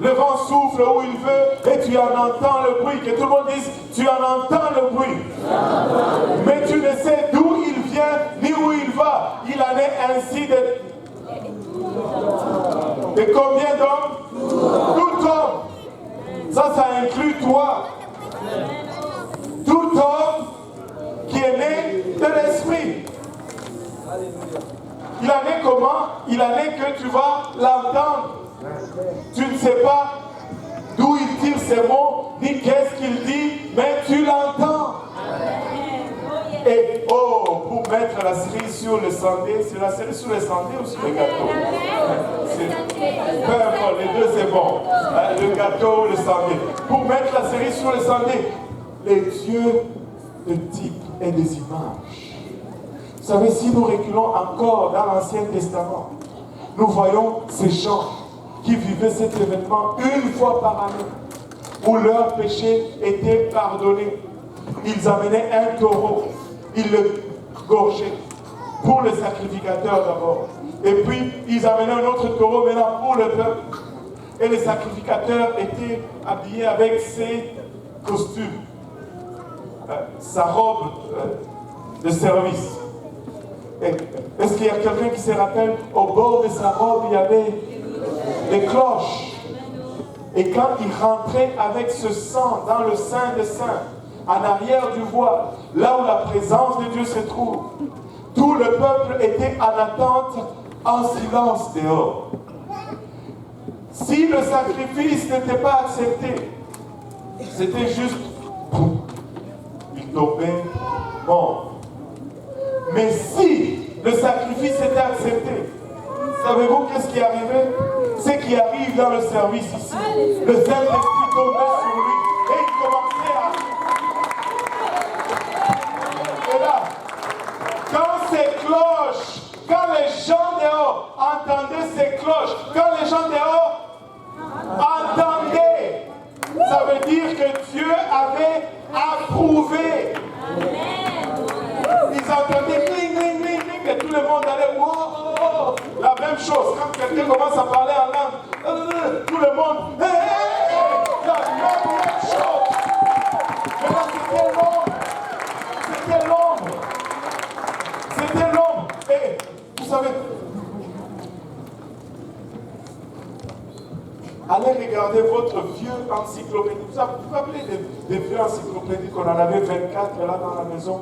Le vent souffle où il veut et tu en entends le bruit. Que tout le monde dise, tu en entends le bruit. Mais tu ne sais d'où il vient ni où il va. Il en est ainsi de combien d'hommes? Tout homme. Ça inclut toi. Tout homme qui est né de l'esprit. Il en est comment? Il en est que tu vas l'entendre. Tu ne sais pas d'où il tire ses mots, ni qu'est-ce qu'il dit, mais tu l'entends. Et pour mettre la cerise sur le sundae, c'est la cerise sur le sundae ou sur le gâteau? Peu importe, les deux c'est bon. Le gâteau ou le sundae. Pour mettre la cerise sur le sundae, les dieux de type et des images. Vous savez, si nous reculons encore dans l'Ancien Testament, nous voyons ces gens qui vivaient cet événement une fois par année, où leurs péchés étaient pardonnés. Ils amenaient un taureau, ils le gorgeaient pour le sacrificateur d'abord. Et puis, ils amenaient un autre taureau maintenant pour le peuple. Et le sacrificateur était habillé avec ses costumes, sa robe de service. Est-ce qu'il y a quelqu'un qui se rappelle, au bord de sa robe, il y avait des cloches. Et quand il rentrait avec ce sang dans le Saint des Saints, en arrière du voile, là où la présence de Dieu se trouve, tout le peuple était en attente, en silence dehors. Si le sacrifice n'était pas accepté, c'était juste, il tombait mort. Mais si le sacrifice était accepté, savez-vous qu'est-ce qui arrivait? Ce qui arrive dans le service ici. Le Saint-Esprit tombait sur lui et il commençait à... Et là, quand ces cloches, quand les gens dehors entendaient ces cloches, quand les gens dehors entendaient, ça veut dire que Dieu avait approuvé chose. Quand quelqu'un commence à parler en langue, tout le monde, la même chose. Maintenant, c'était l'ombre. C'était l'ombre. Et vous savez, allez regarder votre vieux encyclopédie. Vous vous rappelez des vieux encyclopédies qu'on en avait 24 là dans la maison?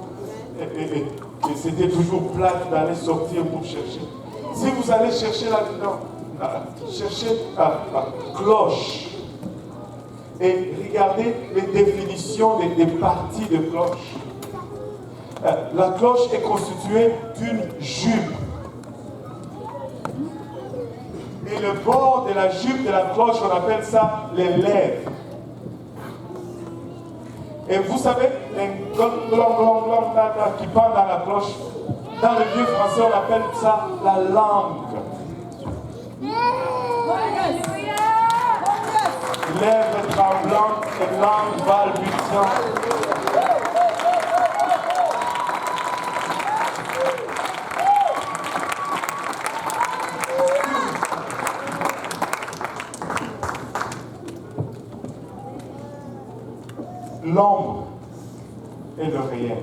Et c'était toujours plate d'aller sortir pour chercher. Si vous allez chercher là-dedans, cherchez cloche. Et regardez les définitions des parties de cloche. La cloche est constituée d'une jupe. Et le bord de la jupe de la cloche, on appelle ça les lèvres. Et vous savez, les glong qui pendent dans la cloche, dans le vieux français, on appelle ça la langue. Lèvres tremblantes et langue balbutiante. L'ombre et le réel.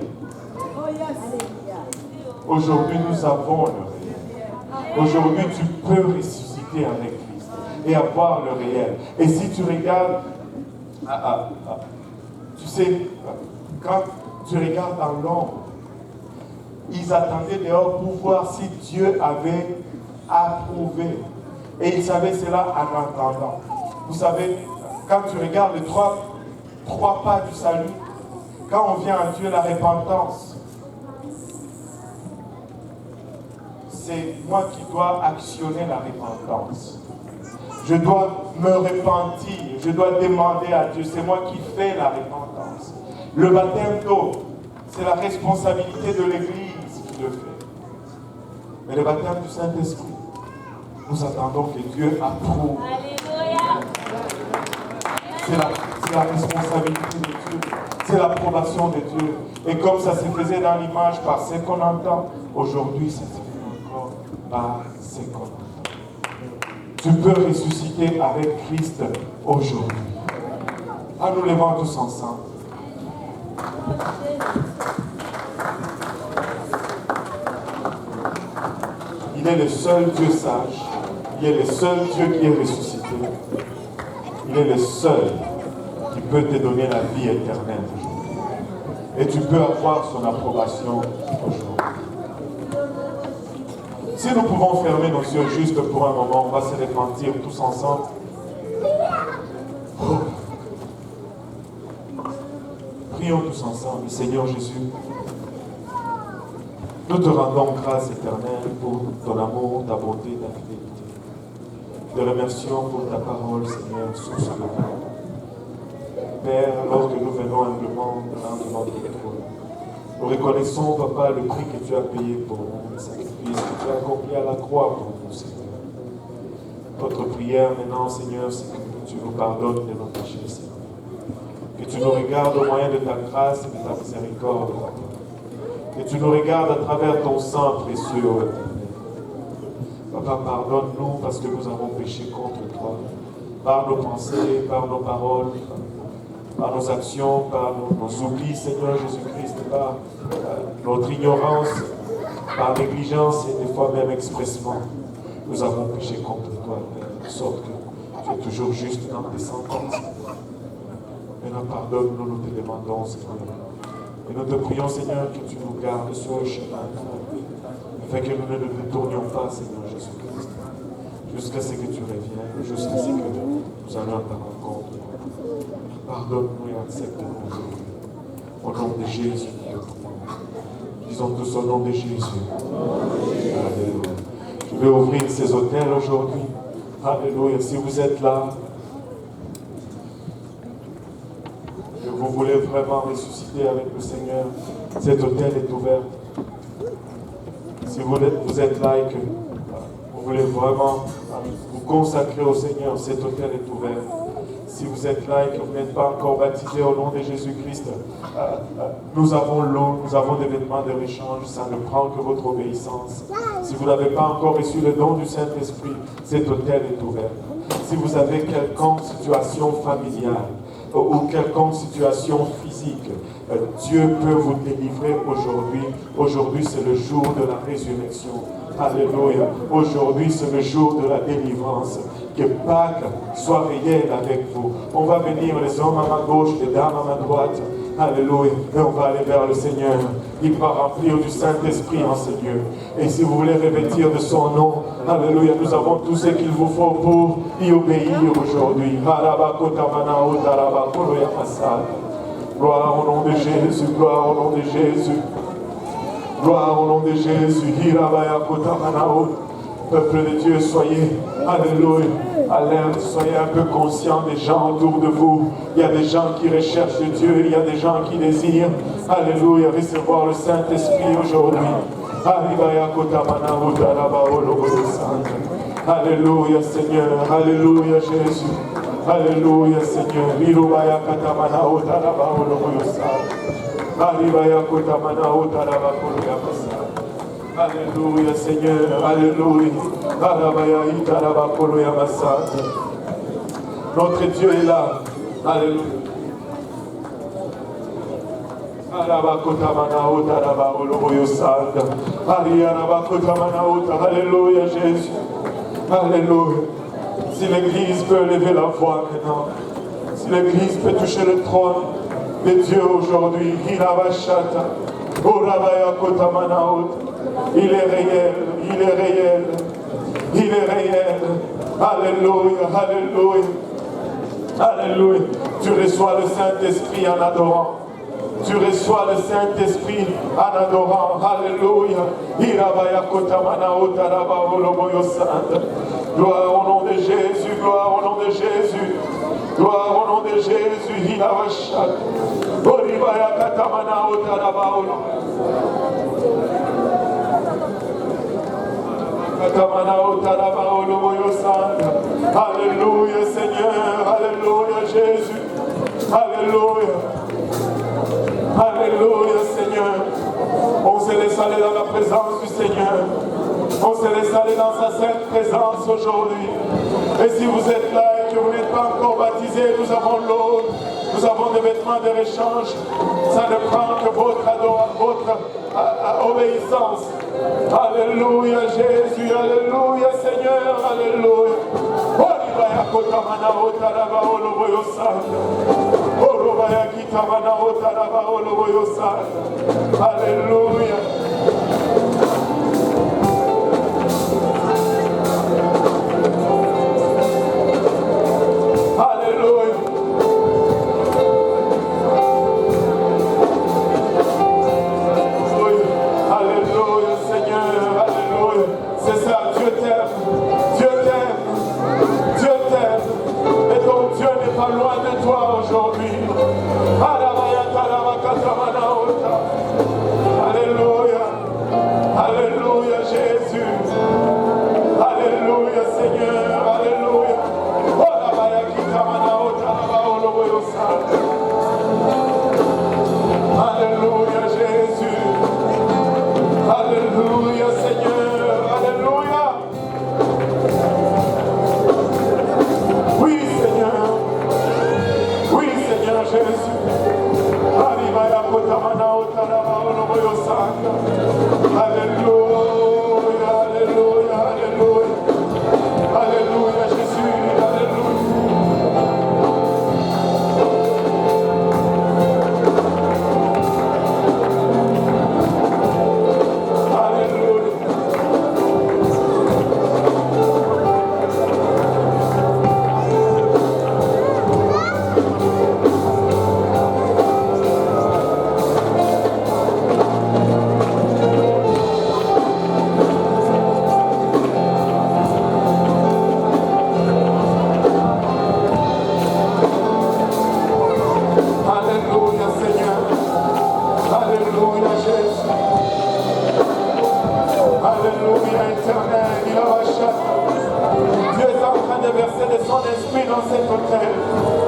Aujourd'hui, nous avons le réel. Aujourd'hui, tu peux ressusciter avec Christ et avoir le réel. Et si tu regardes, tu sais, quand tu regardes dans l'ombre, ils attendaient dehors pour voir si Dieu avait approuvé. Et ils savaient cela en entendant. Vous savez, quand tu regardes les trois pas du salut, quand on vient à Dieu, la repentance, c'est moi qui dois actionner la repentance. Je dois me repentir, je dois demander à Dieu, c'est moi qui fais la repentance. Le baptême d'eau, c'est la responsabilité de l'Église qui le fait. Mais le baptême du Saint-Esprit, nous attendons que Dieu approuve. C'est la responsabilité de Dieu, c'est l'approbation de Dieu. Et comme ça se faisait dans l'image par ce qu'on entend, aujourd'hui, ça se fait encore par ce qu'on entend. Tu peux ressusciter avec Christ aujourd'hui. À nous levant tous ensemble. Il est le seul Dieu sage. Il est le seul Dieu qui est ressuscité. Il est le seul qui peut te donner la vie éternelle aujourd'hui. Et tu peux avoir son approbation aujourd'hui. Si nous pouvons fermer nos yeux juste pour un moment, on va se repentir tous ensemble. Prions tous ensemble. Seigneur Jésus, nous te rendons grâce éternelle pour ton amour, ta bonté, ta fidélité. Te remercions pour ta parole, Seigneur, source de vie. Père, alors que nous venons humblement devant notre trône, nous reconnaissons, Papa, le prix que tu as payé pour nous, le sacrifice que tu as accompli à la croix pour nous, Seigneur. Notre prière maintenant, Seigneur, c'est que tu nous pardonnes de nos péchés, Seigneur. Que tu nous regardes au moyen de ta grâce et de ta miséricorde, Papa. Que tu nous regardes à travers ton sang précieux, Papa. Papa, pardonne-nous parce que nous avons péché contre toi, par nos pensées, par nos paroles, par nos actions, par nos oublis, Seigneur Jésus-Christ, par notre ignorance, par négligence et des fois même expressement. Nous avons péché contre toi, Père, de sorte que tu es toujours juste dans tes sentences. Maintenant, pardonne-nous, nous te demandons, Seigneur. Et nous te prions, Seigneur, que tu nous gardes sur le chemin, afin que nous ne nous détournions pas, Seigneur Jésus-Christ, jusqu'à ce que tu reviennes, jusqu'à ce que nous allions à ta rencontre. Pardonne-nous et accepte-nous aujourd'hui. Au nom de Jésus. Disons tous au nom de Jésus. Alléluia. Je vais ouvrir ces hôtels aujourd'hui. Alléluia. Si vous êtes là, que vous voulez vraiment ressusciter avec le Seigneur, cet hôtel est ouvert. Si vous êtes là et que vous voulez vraiment vous consacrer au Seigneur, cet hôtel est ouvert. Si vous êtes là et que vous n'êtes pas encore baptisé au nom de Jésus-Christ, nous avons l'eau, nous avons des vêtements de rechange, ça ne prend que votre obéissance. Si vous n'avez pas encore reçu le don du Saint-Esprit, cet autel est ouvert. Si vous avez quelconque situation familiale ou quelconque situation physique, Dieu peut vous délivrer aujourd'hui. Aujourd'hui, c'est le jour de la résurrection. Alléluia. Aujourd'hui, c'est le jour de la délivrance. Que Pâques soit réel avec vous. On va venir, les hommes à ma gauche, les dames à ma droite. Alléluia. Et on va aller vers le Seigneur. Il va remplir du Saint-Esprit en ce lieu. Et si vous voulez revêtir de son nom, alléluia, nous avons tout ce qu'il vous faut pour y obéir aujourd'hui. Gloire au nom de Jésus, gloire au nom de Jésus. Gloire au nom de Jésus. Peuple de Dieu, soyez, alléluia, alerte, soyez un peu conscients des gens autour de vous. Il y a des gens qui recherchent Dieu, il y a des gens qui désirent, alléluia, recevoir le Saint-Esprit aujourd'hui. Alléluia Seigneur, alléluia Jésus, alléluia Seigneur. Alléluia Seigneur, alléluia. Notre Dieu est là. Alléluia. Alléluia Jésus. Alléluia. Si l'Église peut lever la voix maintenant, si l'Église peut toucher le trône de Dieu aujourd'hui, il est réel, il est réel, il est réel. Alléluia, alléluia, alléluia. Tu reçois le Saint-Esprit en adorant. Tu reçois le Saint-Esprit en adorant. Alléluia. Gloire au nom de Jésus, gloire au nom de Jésus. Gloire au nom de Jésus. Alléluia Seigneur, alléluia Jésus, alléluia, alléluia Seigneur. On se laisse aller dans la présence du Seigneur, on se laisse aller dans sa sainte présence aujourd'hui. Et si vous êtes là et que vous n'êtes pas encore baptisé, nous avons l'eau, nous avons des vêtements de rechange. Ça ne prend que votre obéissance. Alléluia Jésus, alléluia Seigneur, alléluia. Alléluia. Pas loin de toi aujourd'hui. Alléluia. Alléluia Jésus. Alléluia Seigneur. Alléluia. Alléluia Jésus. Alléluia Seigneur. Alléluia. Oui Seigneur. Oui Seigneur Jésus. Alléluia, alléluia, alléluia. Alléluia Jésus, alléluia. Dieu est en train de verser de son esprit dans cet hôtel.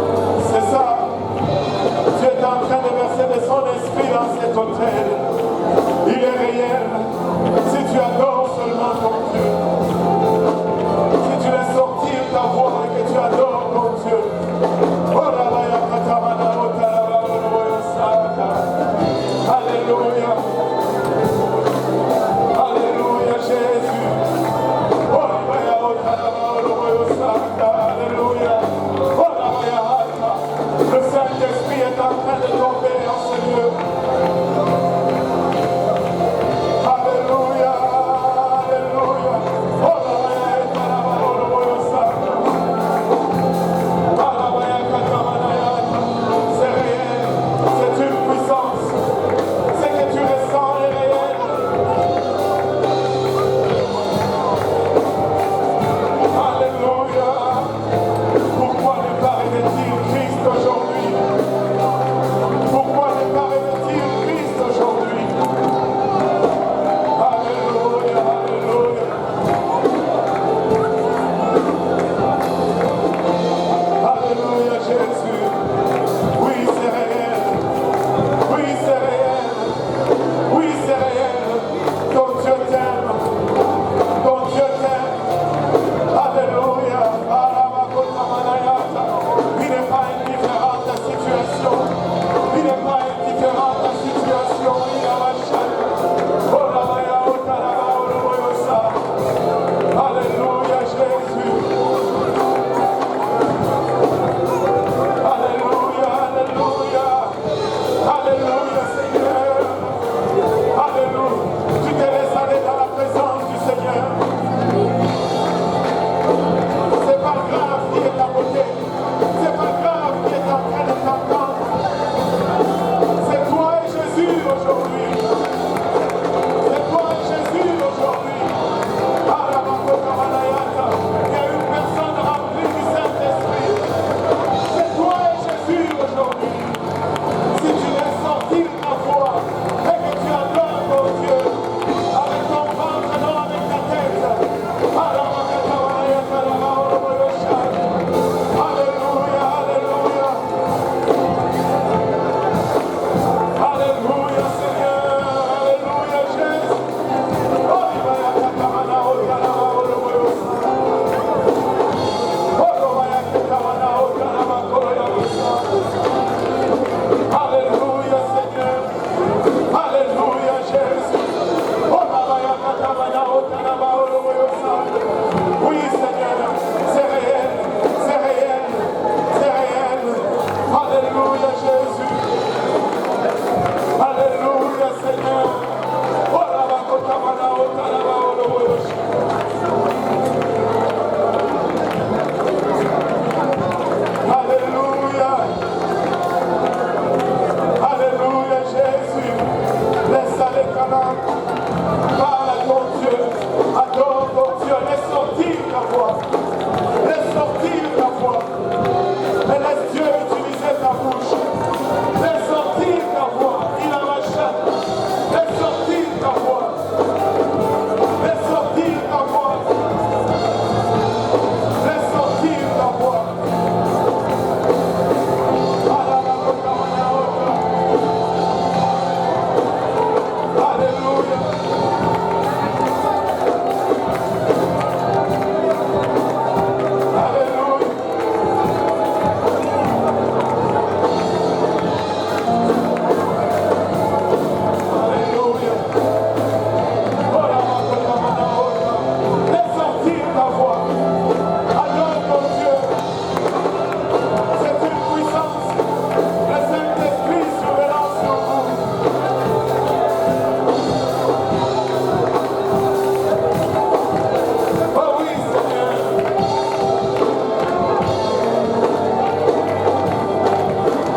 Jésus.